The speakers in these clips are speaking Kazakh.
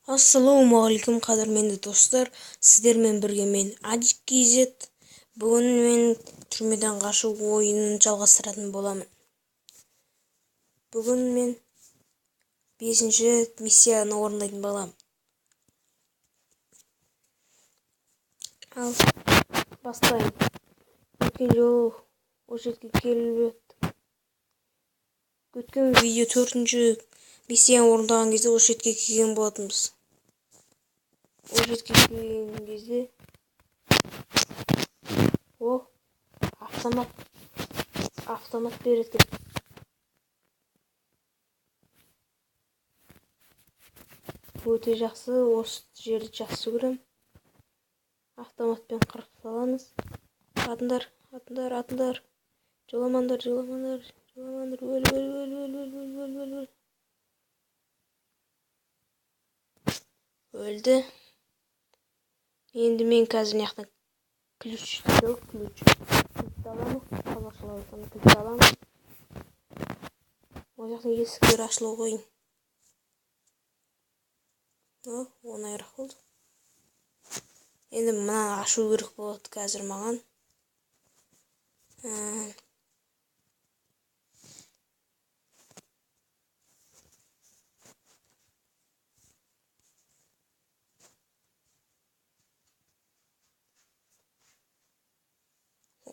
Ассалаумағалейкум қадірменді достар, сіздермен бірге мен Адик KZ. Бүгін мен түрмеден қашу ойынын жалғастыратын боламын. Бүгін мен 5-ші миссияны орындайтын боламын. Ал бастайын. Өткен жолы ол жерге келіп еді. Өткен видео 4-ші миссияны орындаған кезде ол жерге келген болатынбыз. Ол жерге келген кезде автомат береді. Өте жақсы, осы жерді жақсы көремін. Автоматпен қырып саламыз. Атыңдар. Жоламаңдар. Өл. Өлді. Енді мен қазір мына ключ аламын. Ключ аламын. Ол жақтан есіктер ашылу қойын. Оңайырақ болды. Енді мынаны ашу керек болады қазір маған.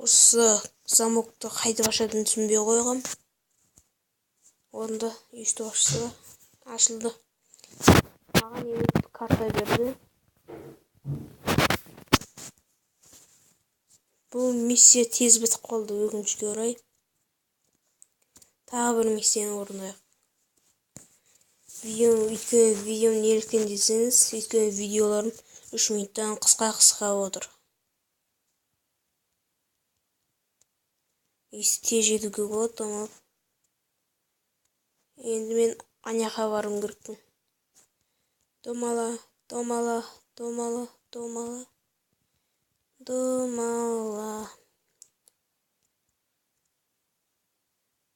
Осы замокты қайтып ашатынын түсінбей қойғам. Онда есті ашылды. Маған енді карта берді. Бұл миссия тез бітіп қалды, өкінішке орай. Тағы бір миссияны орындайық. Видеоны неліктен десеңіз, өйткені видеоларым 3 минуттан қысқа отыр. Тез жетуге болады. Енді мен аняға барым керекпін. Домала.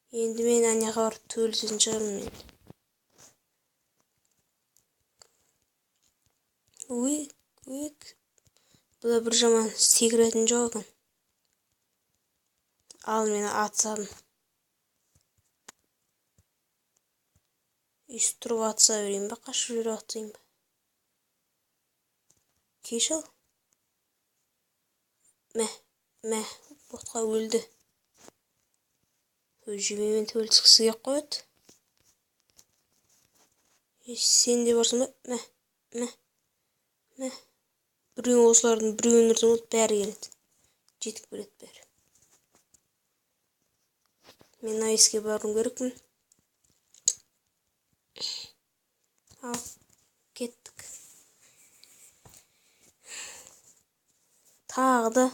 Енді мен аняға барып төлісін шығармын. Бұл бір жаман секретін жоқ екен. Ал мені атсам. Үйсі тұрып атса берейін ба, қашып жүріп атсайын ба? Кешіл. Ботқа өлді. Жемемен төліскісі кеп қойды. Сен де барсың ба? Біреуін осылардың біреуін ұрсың ба, бәрі келеді. Жетіп келеді бәрі. Мен айыске барым керекпін. Ал, кеттік. Тағы да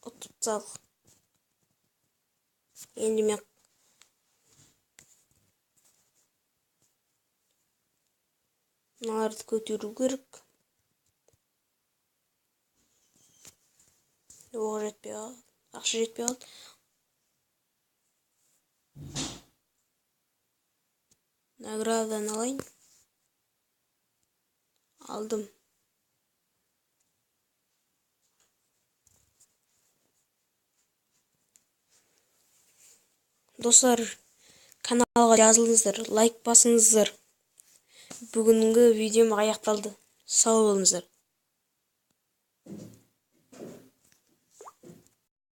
ұтып салық. Енді мен мыналарды көтеру керек. Оқ жетпей қалды. Ақша жетпей қалды. Наградадан алайын. Алдым. Достар, каналға жазылыңыздар, лайк басыңыздар. Бүгінгі видеом аяқталды. Сау болыңыздар.